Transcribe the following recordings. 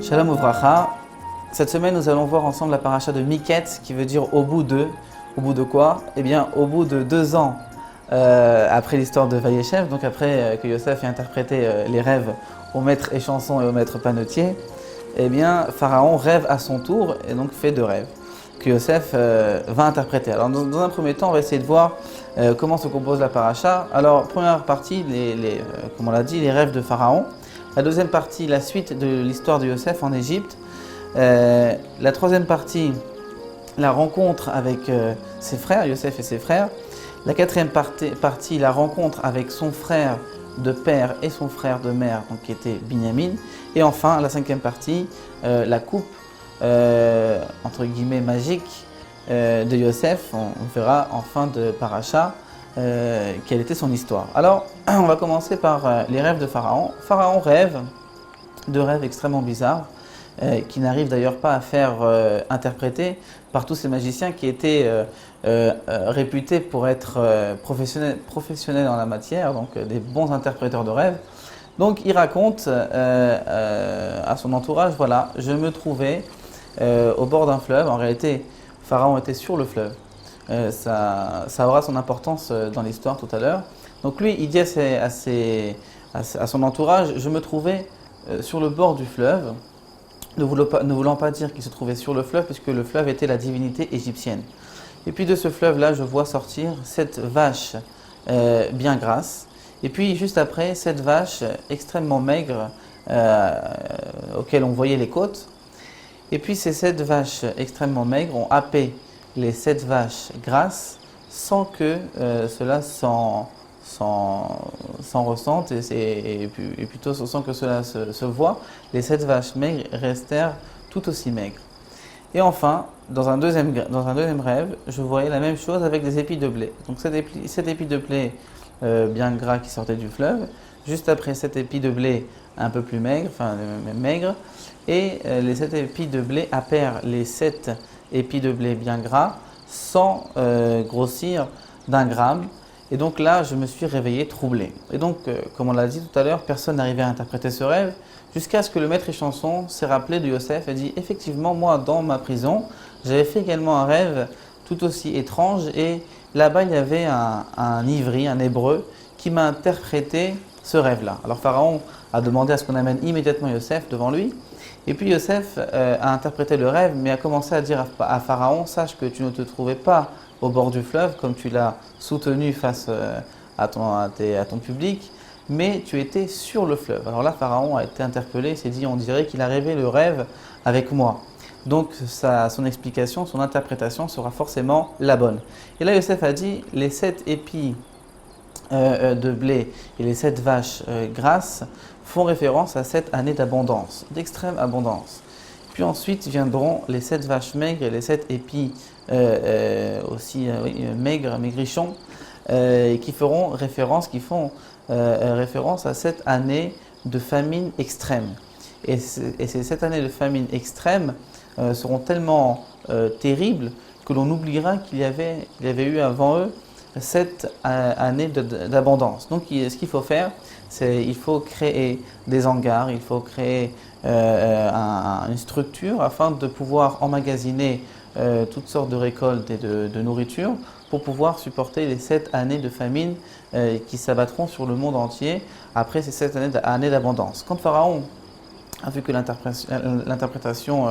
Shalom Uvracha. Cette semaine, nous allons voir ensemble la paracha de Miket, qui veut dire au bout de. Au bout de quoi? Eh bien, au bout de 2 ans après l'histoire de Vayeshev, donc après que Yosef ait interprété les rêves au maître échanson et au maître panetier, eh bien, Pharaon rêve à son tour et donc fait 2 rêves que Yosef va interpréter. Alors, dans un premier temps, on va essayer de voir comment se compose la paracha. Alors, première partie, comme on l'a dit, les rêves de Pharaon. La deuxième partie, la suite de l'histoire de Yosef en Égypte. La troisième partie, la rencontre avec ses frères, Yosef et ses frères. La quatrième partie, la rencontre avec son frère de père et son frère de mère, donc qui était Binyamin. Et enfin, la cinquième partie, la coupe, entre guillemets, magique de Yosef. On verra en fin de paracha quelle était son histoire. Alors, on va commencer par les rêves de Pharaon. Pharaon rêve de rêves extrêmement bizarres, qui n'arrivent d'ailleurs pas à faire interpréter par tous ces magiciens qui étaient réputés pour être professionnels en la matière, donc des bons interpréteurs de rêves. Donc il raconte à son entourage, voilà, je me trouvais au bord d'un fleuve. En réalité, Pharaon était sur le fleuve. Ça aura son importance dans l'histoire tout à l'heure. Donc lui, il dit à son entourage, je me trouvais sur le bord du fleuve, ne voulant pas dire qu'il se trouvait sur le fleuve, puisque le fleuve était la divinité égyptienne. Et puis de ce fleuve-là, je vois sortir 7 vaches bien grasses, et puis juste après, 7 vaches extrêmement maigres, auxquelles on voyait les côtes. Et puis ces 7 vaches extrêmement maigres ont happé les 7 vaches grasses sans que cela s'en ressente et plutôt sans que cela se voit. Les 7 vaches maigres restèrent tout aussi maigres. Et enfin, dans un deuxième rêve, je voyais la même chose avec des épis de blé. Donc 7 épis de blé bien gras qui sortaient du fleuve, juste après 7 épis de blé un peu plus maigres, enfin maigres, et les 7 épis de blé happèrent les 7 épis de blé bien gras sans grossir d'1 gramme. Et donc là, je me suis réveillé troublé. Et donc, comme on l'a dit tout à l'heure, personne n'arrivait à interpréter ce rêve, jusqu'à ce que le maître échanson s'est rappelé de Yosef et dit « Effectivement, moi, dans ma prison, j'avais fait également un rêve tout aussi étrange, et là-bas, il y avait un ivri, un hébreu, qui m'a interprété ce rêve-là. » Alors Pharaon a demandé à ce qu'on amène immédiatement Yosef devant lui. Et puis Yosef a interprété le rêve, mais a commencé à dire à Pharaon « Sache que tu ne te trouvais pas au bord du fleuve, comme tu l'as soutenu face à ton public, mais tu étais sur le fleuve. » Alors là, Pharaon a été interpellé, s'est dit, on dirait qu'il a rêvé le rêve avec moi. Donc son explication, son interprétation sera forcément la bonne. Et là, Yosef a dit, les 7 épis de blé et les 7 vaches grasses font référence à 7 années d'abondance, d'extrême abondance. Puis ensuite viendront les 7 vaches maigres et les 7 épis maigres, maigrichons, qui font référence à cette année de famine extrême. Et ces 7 années de famine extrême seront tellement terribles que l'on oubliera qu'il y avait eu avant eux 7 années d'abondance. Donc ce qu'il faut faire, c'est il faut créer des hangars, il faut créer une structure afin de pouvoir emmagasiner toutes sortes de récoltes et de nourriture pour pouvoir supporter les 7 années de famine qui s'abattront sur le monde entier après ces 7 années d'abondance. Quand Pharaon a vu que l'interprétation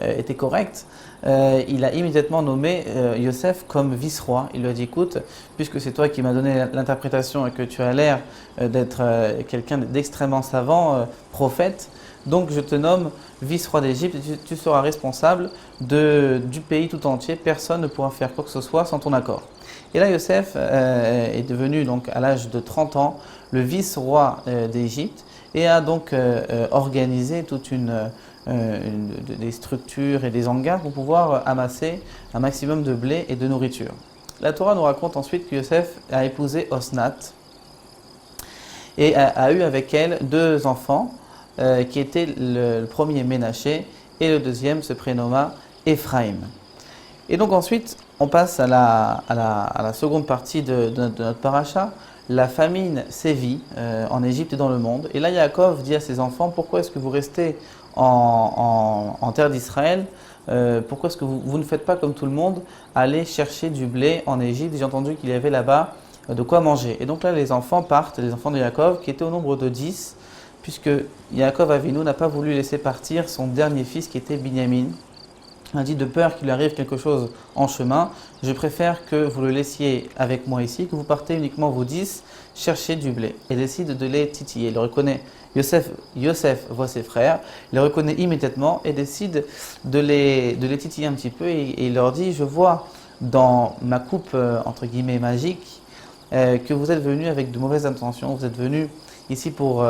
était correcte, il a immédiatement nommé Yosef comme vice-roi. Il lui a dit, écoute, puisque c'est toi qui m'as donné l'interprétation et que tu as l'air d'être quelqu'un d'extrêmement savant, prophète, donc je te nomme vice-roi d'Égypte et tu seras responsable du pays tout entier. Personne ne pourra faire quoi que ce soit sans ton accord. Et là, Yosef est devenu, donc, à l'âge de 30 ans, le vice-roi d'Égypte et a donc organisé toute des structures et des hangars pour pouvoir amasser un maximum de blé et de nourriture. La Torah nous raconte ensuite que Yosef a épousé Osnat et a eu avec elle 2 enfants, qui était le premier Ménaché et le deuxième se prénomma Éphraïm. Et donc ensuite, on passe à la seconde partie de notre paracha, la famine sévit en Égypte et dans le monde. Et là, Yaakov dit à ses enfants, pourquoi est-ce que vous restez en terre d'Israël? Pourquoi est-ce que vous ne faites pas comme tout le monde, aller chercher du blé en Égypte? J'ai entendu qu'il y avait là-bas de quoi manger. Et donc là, les enfants partent, les enfants de Yaakov, qui étaient au nombre de 10, puisque Yaakov Avinu n'a pas voulu laisser partir son dernier fils qui était Binyamin. Il a dit, de peur qu'il arrive quelque chose en chemin, je préfère que vous le laissiez avec moi ici, que vous partez uniquement vous 10 chercher du blé. Et décide de les titiller. Il le reconnaît. Yosef voit ses frères, il les reconnaît immédiatement et décide de les titiller un petit peu et il leur dit, je vois dans ma coupe entre guillemets magique que vous êtes venus avec de mauvaises intentions, vous êtes venus ici pour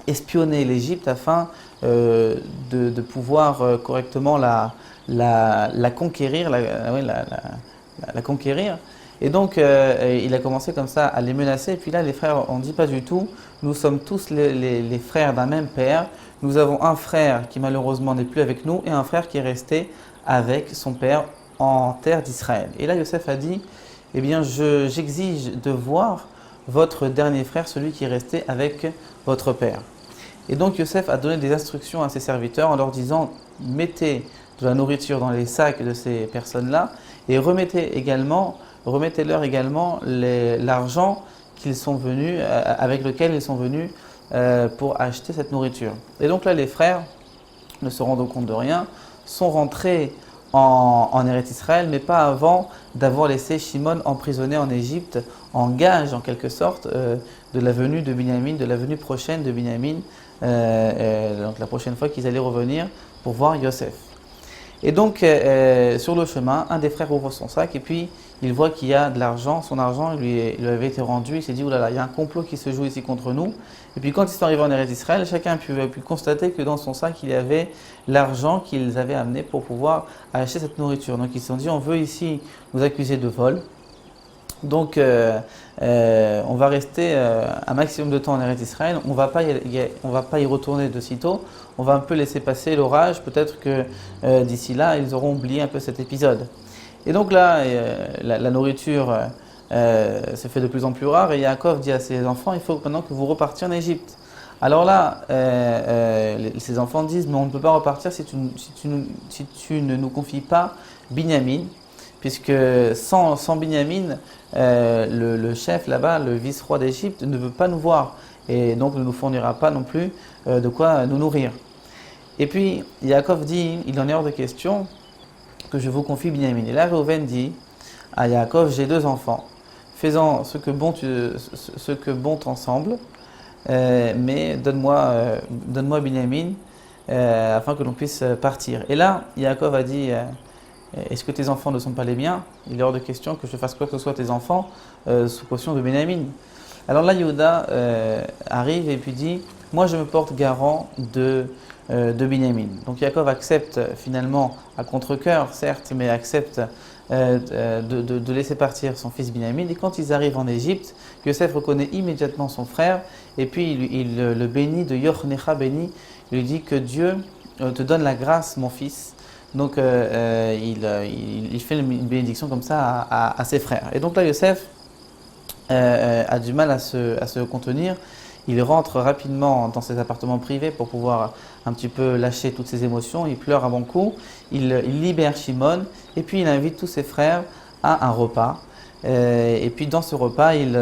espionner l'Égypte afin de pouvoir correctement la conquérir, la conquérir. Et donc, il a commencé comme ça à les menacer. Et puis là, les frères ont dit pas du tout. Nous sommes tous les frères d'un même père. Nous avons un frère qui malheureusement n'est plus avec nous et un frère qui est resté avec son père en terre d'Israël. Et là, Yosef a dit, eh bien, j'exige de voir votre dernier frère, celui qui est resté avec votre père. Et donc Yosef a donné des instructions à ses serviteurs en leur disant, mettez de la nourriture dans les sacs de ces personnes-là et remettez-leur également l'argent qu'ils sont venus, avec lequel ils sont venus pour acheter cette nourriture. Et donc là, les frères, ne se rendant compte de rien, sont rentrés en Eretz Israël, mais pas avant d'avoir laissé Shimon emprisonné en Égypte, en gage en quelque sorte de la venue de Binyamin, de la venue prochaine de Binyamin, donc la prochaine fois qu'ils allaient revenir pour voir Yosef. Et donc sur le chemin, un des frères ouvre son sac et puis il voit qu'il y a de l'argent, son argent lui avait été rendu, il s'est dit, oulala, il y a un complot qui se joue ici contre nous. Et puis quand ils sont arrivés en Eretz Israël, chacun a pu constater que dans son sac, il y avait l'argent qu'ils avaient amené pour pouvoir acheter cette nourriture. Donc ils se sont dit, on veut ici nous accuser de vol. Donc on va rester un maximum de temps en Eretz Israël, on va pas y retourner de sitôt, on va un peu laisser passer l'orage, peut-être que d'ici là, ils auront oublié un peu cet épisode. Et donc là, la nourriture se fait de plus en plus rare et Yaakov dit à ses enfants, il faut maintenant que vous repartiez en Égypte. Alors là, ses enfants disent, mais on ne peut pas repartir si tu ne nous confies pas Binyamin, puisque sans Binyamin, le chef là-bas, le vice-roi d'Égypte, ne veut pas nous voir et donc ne nous fournira pas non plus de quoi nous nourrir. Et puis Yaakov dit, il en est hors de question que je vous confie Binyamin. Et là, Reuven dit à Yaakov, j'ai 2 enfants, faisant ce que bon t'ensemble, mais donne-moi Binyamin afin que l'on puisse partir. Et là, Yaakov a dit, est-ce que tes enfants ne sont pas les miens? Il est hors de question que je fasse quoi que ce soit tes enfants sous caution de Binyamin. Alors là, Yehuda arrive et puis dit, moi je me porte garant de Binyamin. Donc Yaakov accepte finalement à contre-cœur, certes, mais accepte de laisser partir son fils Binyamin. Et quand ils arrivent en Égypte, Yosef reconnaît immédiatement son frère et puis il le bénit de Yochnecha béni. Il lui dit que Dieu te donne la grâce, mon fils. Donc il fait une bénédiction comme ça à ses frères. Et donc là, Yosef a du mal à se contenir. Il rentre rapidement dans ses appartements privés pour pouvoir un petit peu lâcher toutes ses émotions. Il pleure à bon coup. Il libère Shimon et puis il invite tous ses frères à un repas. Et puis dans ce repas, il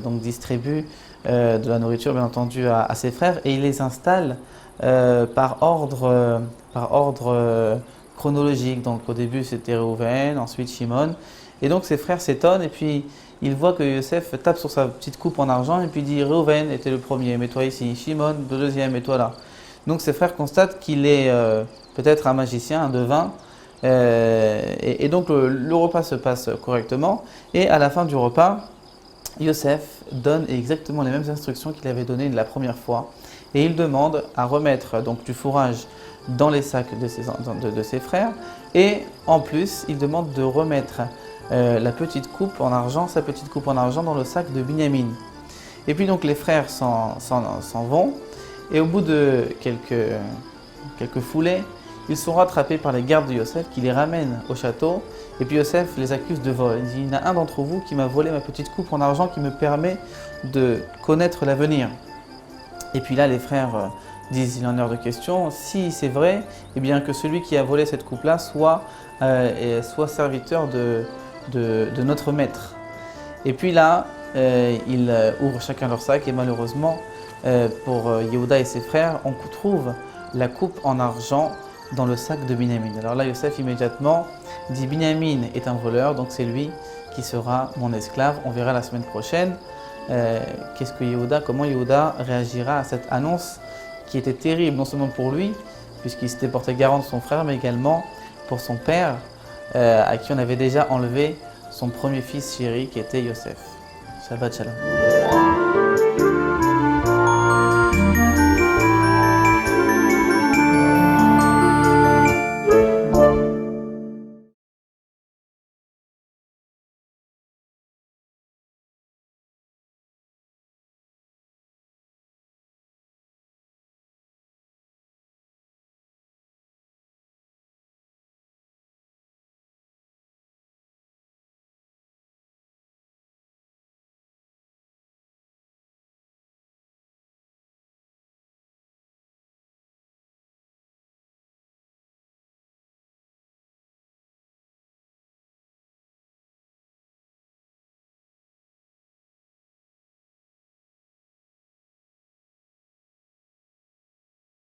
donc distribue de la nourriture bien entendu à ses frères et il les installe par ordre chronologique. Donc au début c'était Reuven, ensuite Shimon. Et donc ses frères s'étonnent et puis il voit que Yosef tape sur sa petite coupe en argent et puis dit Reuven était le premier, mets-toi ici. Shimon le deuxième, mets-toi là. Donc ses frères constatent qu'il est peut-être un magicien, un devin. Et donc le repas se passe correctement. Et à la fin du repas, Yosef donne exactement les mêmes instructions qu'il avait données la première fois. Et il demande à remettre donc du fourrage dans les sacs de ses frères. Et en plus, il demande de remettre sa petite coupe en argent dans le sac de Binyamin. Et puis donc les frères s'en vont. Et au bout de quelques foulées, ils sont rattrapés par les gardes de Yosef qui les ramènent au château Et puis Yosef les accuse de vol. Il dit, il y en a un d'entre vous qui m'a volé ma petite coupe en argent qui me permet de connaître l'avenir. Et puis là, les frères disent, il en est hors de question, si c'est vrai, eh bien que celui qui a volé cette coupe-là soit serviteur de notre maître. Et puis là, ils ouvrent chacun leur sac et malheureusement, pour Yehuda et ses frères, on trouve la coupe en argent dans le sac de Binyamin. Alors là, Yosef immédiatement dit, Binyamin est un voleur, donc c'est lui qui sera mon esclave. On verra la semaine prochaine comment Yehuda réagira à cette annonce qui était terrible, non seulement pour lui, puisqu'il s'était porté garant de son frère, mais également pour son père, à qui on avait déjà enlevé son premier fils chéri, qui était Yosef. Shabbat Shalom.